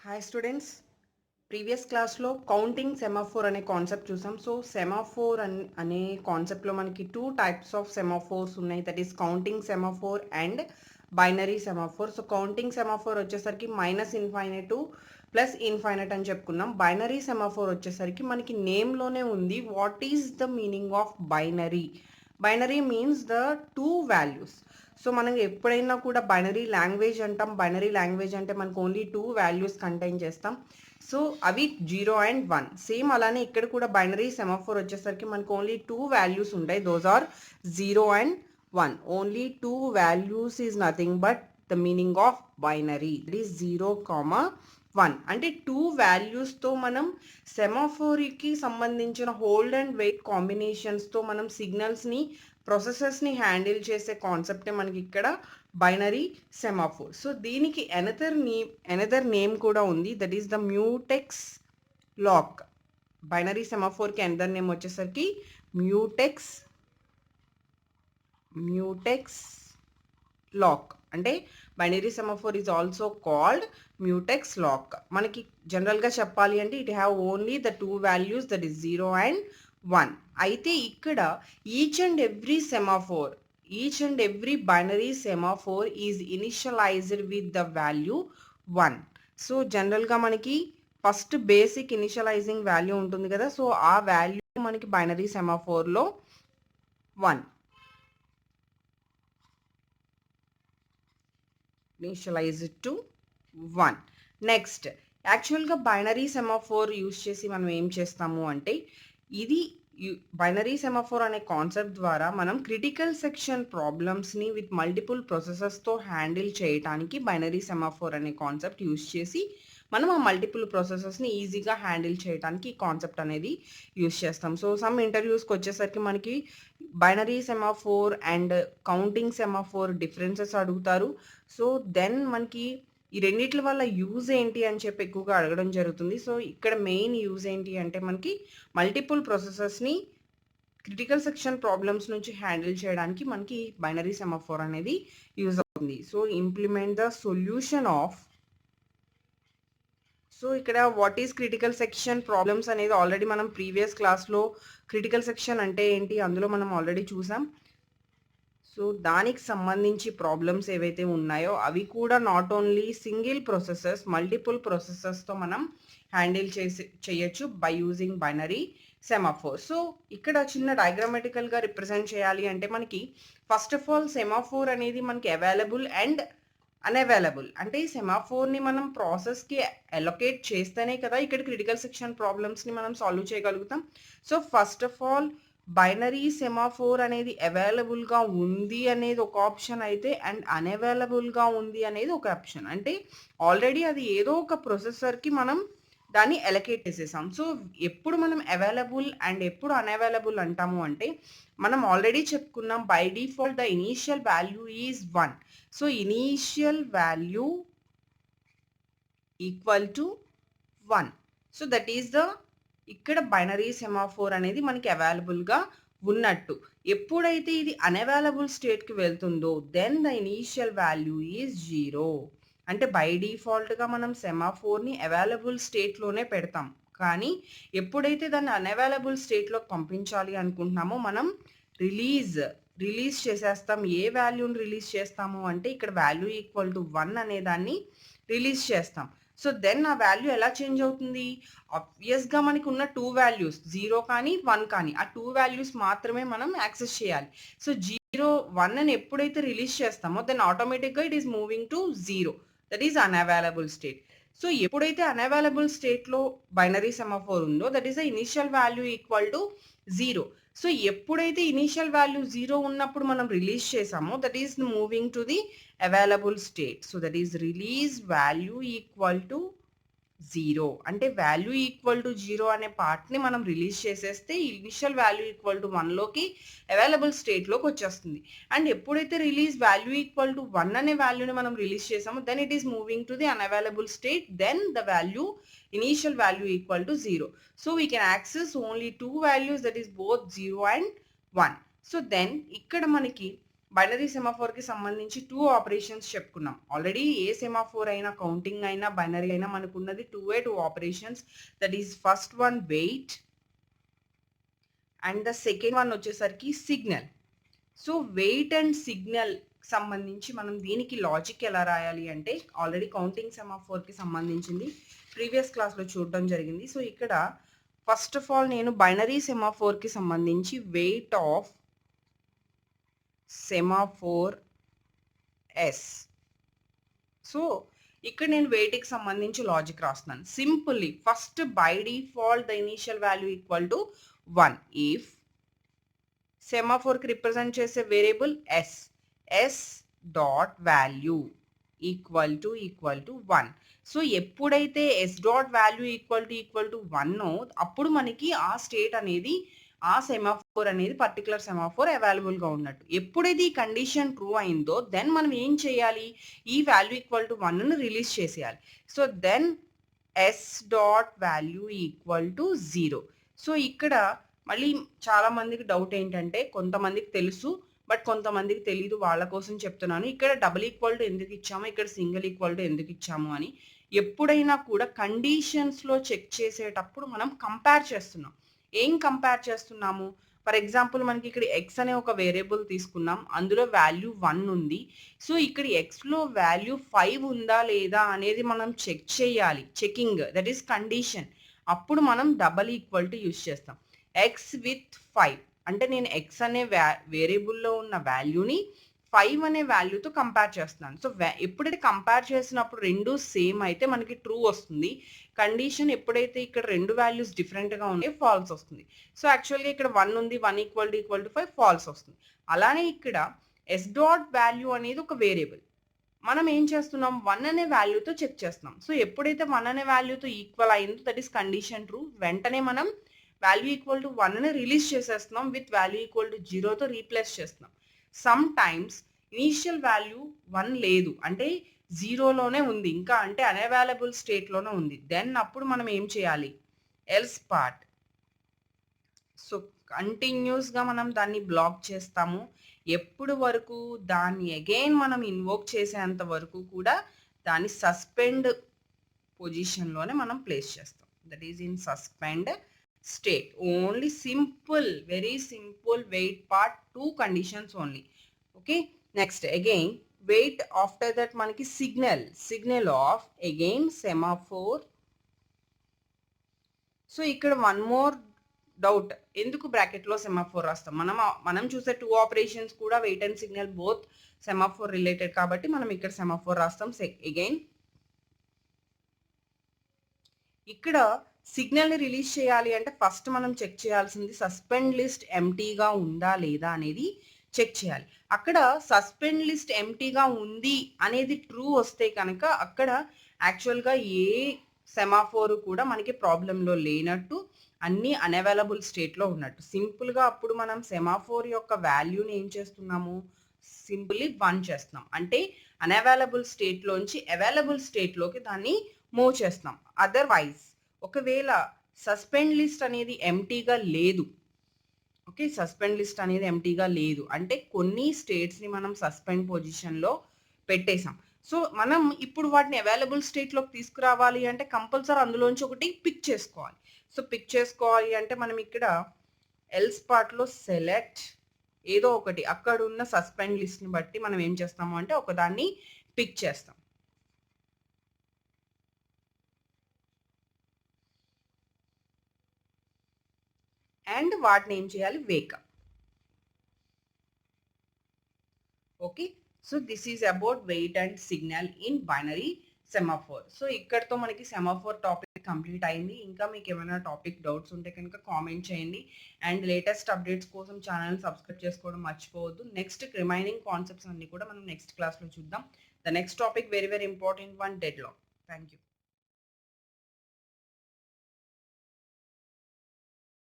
Hi students, previous క్లాస్లో counting semaphore అనే concept చూసాం. సో సెమాఫోర్ అనే కాన్సెప్ట్లో మనకి టూ టైప్స్ ఆఫ్ సెమాఫోర్స్ ఉన్నాయి. That is counting semaphore and binary semaphore. So counting semaphore వచ్చేసరికి minus infinite to plus infinite అని చెప్పుకున్నాం. బైనరీ సెమాఫోర్ వచ్చేసరికి మనకి నేమ్లోనే ఉంది. What is the meaning of binary? Binary means the two values. So మనం ఎప్పుడైనా కూడా బైనరీ లాంగ్వేజ్ అంటాం. బైనరీ లాంగ్వేజ్ అంటే మనకు ఓన్లీ టూ వాల్యూస్ కంటైన్ చేస్తాం. సో అవి 0 అండ్ 1. సేమ్ అలానే ఇక్కడ కూడా బైనరీ సెమాఫోర్ వచ్చేసరికి మనకు ఓన్లీ టూ వాల్యూస్ ఉంటాయి. Those are 0 and 1. Only two values is nothing but the meaning of binary. It is 0, 1. అంటే టూ వాల్యూస్తో మనం సెమాఫోర్కి సంబంధించిన హోల్డ్ అండ్ వెయిట్ కాంబినేషన్స్తో మనం సిగ్నల్స్ని ప్రాసెసెస్ని హ్యాండిల్ చేసే కాన్సెప్టే మనకి ఇక్కడ బైనరీ సెమాఫోర్. సో దీనికి ఎనదర్ నేమ్ కూడా ఉంది. That is the mutex lock. Binary సెమాఫోర్కి ఎనదర్ నేమ్ వచ్చేసరికి మ్యూటెక్స్ లాక్. అంటే binary semaphore is also called mutex lock. మనకి జనరల్గా చెప్పాలి అంటే it have only the two values, that is 0 and 1. అయితే ఇక్కడ each and every binary semaphore is initialized with the value 1. So జనరల్గా మనకి ఫస్ట్ బేసిక్ ఇనిషియలైజింగ్ వాల్యూ ఉంటుంది కదా. సో ఆ వాల్యూ మనకి బైనరీ సెమాఫోర్లో 1 ఇనిషియలైజ్డ్ టు 1. నెక్స్ట్ యాక్చువల్గా బైనరీ సెమాఫోర్ యూజ్ చేసి మనం ఏం చేస్తాము అంటే, ఇది బైనరీ సెమాఫోర్ అనే కాన్సెప్ట్ ద్వారా మనం క్రిటికల్ సెక్షన్ ప్రాబ్లమ్స్ని విత్ మల్టిపుల్ ప్రాసెసెస్తో హ్యాండిల్ చేయడానికి బైనరీ సెమాఫోర్ అనే కాన్సెప్ట్ యూజ్ చేసి మనం ఆ మల్టిపుల్ ప్రాసెసెస్ని ఈజీగా హ్యాండిల్ చేయడానికి ఈ కాన్సెప్ట్ అనేది యూజ్ చేస్తాం. సో సమ్ ఇంటర్వ్యూస్కి వచ్చేసరికి మనకి binary semaphore and counting semaphore differences అడుగుతారు. సో దెన్ మనకి ఈ రెండిట్ల వల్ల యూజ్ ఏంటి అని చెప్పి ఎక్కువగా అడగడం జరుగుతుంది. సో ఇక్కడ మెయిన్ యూజ్ ఏంటి అంటే మనకి మల్టిపుల్ ప్రాసెసెస్ని క్రిటికల్ సెక్షన్ ప్రాబ్లమ్స్ నుంచి హ్యాండిల్ చేయడానికి మనకి బైనరీ సెమాఫోర్ అనేది యూజ్ అవుతుంది. So implement the solution of. So ఇక్కడ what is critical section problems అనేది ఆల్రెడీ మనం ప్రీవియస్ క్లాస్లో క్రిటికల్ సెక్షన్ అంటే ఏంటి అందులో మనం ఆల్రెడీ చూసాం. సో దానికి సంబంధించి ప్రాబ్లమ్స్ ఏవైతే ఉన్నాయో అవి కూడా not only single processes, multiple ప్రాసెసెస్తో మనం హ్యాండిల్ చేయొచ్చు by using binary semaphore. So ఇక్కడ చిన్న డయాగ్రామాటికల్గా రిప్రజెంట్ చేయాలి అంటే మనకి ఫస్ట్ ఆఫ్ ఆల్ సెమాఫోర్ అనేది మనకి అవైలబుల్ అండ్ అన్అవైలబుల్. అంటే ఈ సెమాఫోర్ని మనం ప్రాసెస్కి అలొకేట్ చేస్తేనే కదా ఇక్కడ క్రిటికల్ సెక్షన్ ప్రాబ్లమ్స్ని మనం సాల్వ్ చేయగలుగుతాం. So first of all binary semaphore అనేది అవైలబుల్గా ఉంది అనేది ఒక ఆప్షన్ అయితే, అండ్ అన్అవైలబుల్గా ఉంది అనేది ఒక ఆప్షన్. అంటే ఆల్రెడీ అది ఏదో ఒక ప్రొసెసర్కి మనం దాన్ని అలొకేట్ చేసేసాం. సో ఎప్పుడు మనం అవైలబుల్ అండ్ ఎప్పుడు అన్అవైలబుల్ అంటాము అంటే, మనం ఆల్రెడీ చెప్పుకున్నాం by default the initial value is 1. So initial value equal to 1. So that is the ఇక్కడ బైనరీ సెమాఫోర్ అనేది మనకి అవైలబుల్గా ఉన్నట్టు. ఎప్పుడైతే ఇది అన్అవైలబుల్ స్టేట్కి వెళ్తుందో then the initial value is 0. అంటే బై డిఫాల్ట్గా మనం సెమాఫోర్ని అవైలబుల్ స్టేట్లోనే పెడతాం. కానీ ఎప్పుడైతే దాన్ని అన్అవైలబుల్ స్టేట్లోకి పంపించాలి అనుకుంటున్నామో మనం రిలీజ్ చేసేస్తాం. ఏ వాల్యూని రిలీజ్ చేస్తాము అంటే ఇక్కడ వాల్యూ ఈక్వల్ టు 1 అనే దాన్ని రిలీజ్ చేస్తాం. సో దెన్ ఆ వాల్యూ ఎలా చేంజ్ అవుతుంది? ఆబ్వియస్గా మనకు ఉన్న టూ వాల్యూస్ 0 కానీ 1 కానీ ఆ టూ వాల్యూస్ మాత్రమే మనం యాక్సెస్ చేయాలి. సో 0, 1 అని ఎప్పుడైతే రిలీజ్ చేస్తామో దెన్ ఆటోమేటిక్గా it is moving to 0. That is unavailable state. So ఎప్పుడైతే అన్అవైలబుల్ స్టేట్లో బైనరీ సెమాఫోర్ ఉందో that is the initial value equal to 0. So ఎప్పుడైతే ఇనీషియల్ వాల్యూ 0 ఉన్నప్పుడు మనం రిలీజ్ చేసామో that is moving to the available state. So that is release value equal to 0. అంటే value equal to 0 అనే పార్ట్ని మనం రిలీజ్ చేసేస్తే ఇనిషియల్ వాల్యూ ఈక్వల్ టు 1లోకి అవైలబుల్ స్టేట్లోకి వచ్చేస్తుంది. అండ్ ఎప్పుడైతే రిలీజ్ వాల్యూ ఈక్వల్ టు 1 అనే వాల్యూని మనం రిలీజ్ చేసామో then it is moving to the unavailable state. Then the value initial value equal to 0. So we can access only two values, that is both 0 and 1. So then ఇక్కడ మనకి binary సెమాఫోర్‌కి సంబంధించి 2 operations చెప్పుకున్నాం. Already ఏ semaphore అయినా, counting అయినా, binary అయినా మనకున్నది 2 operations. That is first one wait and the second one వచ్చేసరికి signal. So wait and signal సంబంధించి మనం దీనికి లాజిక్ ఎలా రాయాలి అంటే ఆల్రెడీ కౌంటింగ్ సెమాఫోర్‌కి సంబంధించింది ప్రీవియస్ క్లాస్‌లో చూడడం జరిగింది. సో ఇక్కడ ఫస్ట్ ఆఫ్ ఆల్ నేను బైనరీ సెమాఫోర్‌కి సంబంధించి wait of semaphore S. So ఇక్కడ నేను వెయిట్‌కి సంబంధించి లాజిక్ రాస్తున్నాను. Simply first by default the initial value equal to 1 if సెమాఫోర్‌కి రిప్రజెంట్ చేసే variable S. S dot value equal to 1. So ఎప్పుడైతే S dot value equal to 1 అప్పుడు మనకి ఆ స్టేట్ అనేది ఆ సెమాఫోర్ అనేది పర్టికులర్ సెమాఫోర్ అవైలబుల్‌గా ఉన్నట్టు. ఎప్పుడైతే ఈ కండిషన్ ట్రూ అయిందో దెన్ మనం ఏం చేయాలి? ఈ వాల్యూ ఈక్వల్ టు 1ని రిలీజ్ చేసేయాలి. So then s dot value equal to 0. So ఇక్కడ మళ్ళీ చాలా మందికి డౌట్ ఏంటంటే కొంతమందికి తెలుసు బట్ కొంతమందికి తెలీదు. వాళ్ళ కోసం చెప్తున్నాను. ఇక్కడ డబుల్ ఈక్వల్ టు ఎందుకు ఇచ్చాము? ఇక్కడ సింగిల్ ఈక్వల్ టు ఎందుకు ఇచ్చాము అని. ఎప్పుడైనా కూడా కండిషన్స్‌లో చెక్ చేసేటప్పుడు మనం కంపేర్ చేస్తున్నాం. ఏం కంపేర్ చేస్తున్నాము? ఫర్ ఎగ్జాంపుల్ మనకి ఇక్కడ ఎక్స్ అనే ఒక వేరియబుల్ తీసుకున్నాం. అందులో వాల్యూ 1 ఉంది. సో ఇక్కడ ఎక్స్‌లో వాల్యూ 5 ఉందా లేదా అనేది మనం చెక్ చేయాలి. Checking that is condition. అప్పుడు మనం డబుల్ ఈక్వల్ టు యూజ్ చేస్తాం. ఎక్స్ విత్ 5 అంటే నేను ఎక్స్ అనే వేరియబుల్‌లో ఉన్న వాల్యూని 5 అనే వాల్యూతో కంపేర్ చేస్తున్నాను. సో ఎప్పుడైతే కంపేర్ చేసినప్పుడు రెండు సేమ్ అయితే మనకి ట్రూ వస్తుంది. కండిషన్ ఎప్పుడైతే ఇక్కడ రెండు వాల్యూస్ డిఫరెంట్‌గా ఉంటాయో ఫాల్స్ వస్తుంది. సో యాక్చువల్‌గా ఇక్కడ 1 ఉంది. 1 ఈక్వల్ టు 5 ఫాల్స్ వస్తుంది. అలానే ఇక్కడ ఎస్ డాట్ వాల్యూ అనేది ఒక వేరియబుల్. మనం ఏం చేస్తున్నాం? 1 అనే వాల్యూతో చెక్ చేస్తున్నాం. సో ఎప్పుడైతే 1 అనే వాల్యూతో ఈక్వల్ అయిందో దట్ ఈస్ కండిషన్ ట్రూ. వెంటనే మనం వాల్యూ ఈక్వల్ టు 1ని రిలీజ్ చేసేస్తున్నాం. విత్ వాల్యూ ఈక్వల్ టు 0తో రీప్లేస్ చేస్తున్నాం. సమ్ టైమ్స్ ఇనీషియల్ వాల్యూ 1 లేదు. అంటే 0లోనే ఉంది. ఇంకా అంటే అనవైలబుల్ స్టేట్‌లోనే ఉంది. దెన్ అప్పుడు మనం ఏం చేయాలి? Else part. సో కంటిన్యూస్‌గా మనం దాన్ని బ్లాక్ చేస్తాము. ఎప్పుడు వరకు దాన్ని అగైన్ మనం ఇన్వోక్ చేసేంత వరకు కూడా దాన్ని సస్పెండ్ పొజిషన్‌లోనే మనం ప్లేస్ చేస్తాం. That is in suspend state. Only simple, very simple wait part, 2 conditions only. Okay, next again wait. After that manaki signal of again semaphore. So ikkada one more doubt, enduku bracket lo semaphore rastam manam chuse 2 operations kuda wait and signal both semaphore related kabatti manam ikkada semaphore rastam. Again ఇక్కడ సిగ్నల్‌ని release చేయాలి అంటే first మనం check చేయాల్సింది suspend list ఎంప్టీగా ఉందా లేదా అనేది check చేయాలి. అక్కడ సస్పెండ్ లిస్ట్ ఎంప్టీగా ఉంది అనేది ట్రూ వస్తే కనుక అక్కడ యాక్చువల్‌గా ఏ సెమాఫోర్ కూడా మనకి ప్రాబ్లమ్‌లో లేనట్టు, అన్నీ అనవైలబుల్ స్టేట్‌లో ఉన్నట్టు. సింపుల్‌గా అప్పుడు మనం సెమాఫోర్ యొక్క వాల్యూని ఏం చేస్తున్నాము? సింపుల్లీ 1 చేస్తున్నాం. అంటే అనవైలబుల్ స్టేట్‌లోంచి అవైలబుల్ స్టేట్‌లోకి దాన్ని మూవ్ చేస్తున్నాం. అదర్‌వైజ్ ఒకవేళ సస్పెండ్ లిస్ట్ అనేది ఎంప్టీగా లేదు. ఓకే, సస్పెండ్ లిస్ట్ అనేది ఎంప్టీగా లేదు అంటే కొన్ని స్టేట్స్‌ని మనం సస్పెండ్ పొజిషన్‌లో పెట్టేసాం. సో మనం ఇప్పుడు వాటిని అవైలబుల్ స్టేట్‌లోకి తీసుకురావాలి అంటే కంపల్సరీ అందులోంచి ఒకటి పిక్ చేసుకోవాలి. సో పిక్ చేసుకోవాలి అంటే మనం ఇక్కడ ఎల్స్ పార్ట్‌లో సెలెక్ట్ ఏదో ఒకటి అక్కడ ఉన్న సస్పెండ్ లిస్ట్‌ని బట్టి మనం ఏం చేస్తాము అంటే ఒకదాన్ని పిక్ చేస్తాం. అండ్ వాటిని ఏం చేయాలి? Wake up. Okay, so this is about weight and signal in binary semaphore. So ఇక్కడతో మనకి సెమాఫోర్ టాపిక్ కంప్లీట్ అయింది. ఇంకా మీకు ఏమైనా టాపిక్ డౌట్స్ ఉంటే కనుక కామెంట్ చేయండి. అండ్ లేటెస్ట్ అప్డేట్స్ కోసం ఛానల్ సబ్స్క్రైబ్ చేసుకోవడం మర్చిపోవద్దు. నెక్స్ట్ రిమైనింగ్ కాన్సెప్ట్స్ అన్ని కూడా మనం నెక్స్ట్ క్లాస్లో చూద్దాం. The next topic very very important one, deadlock. Thank you.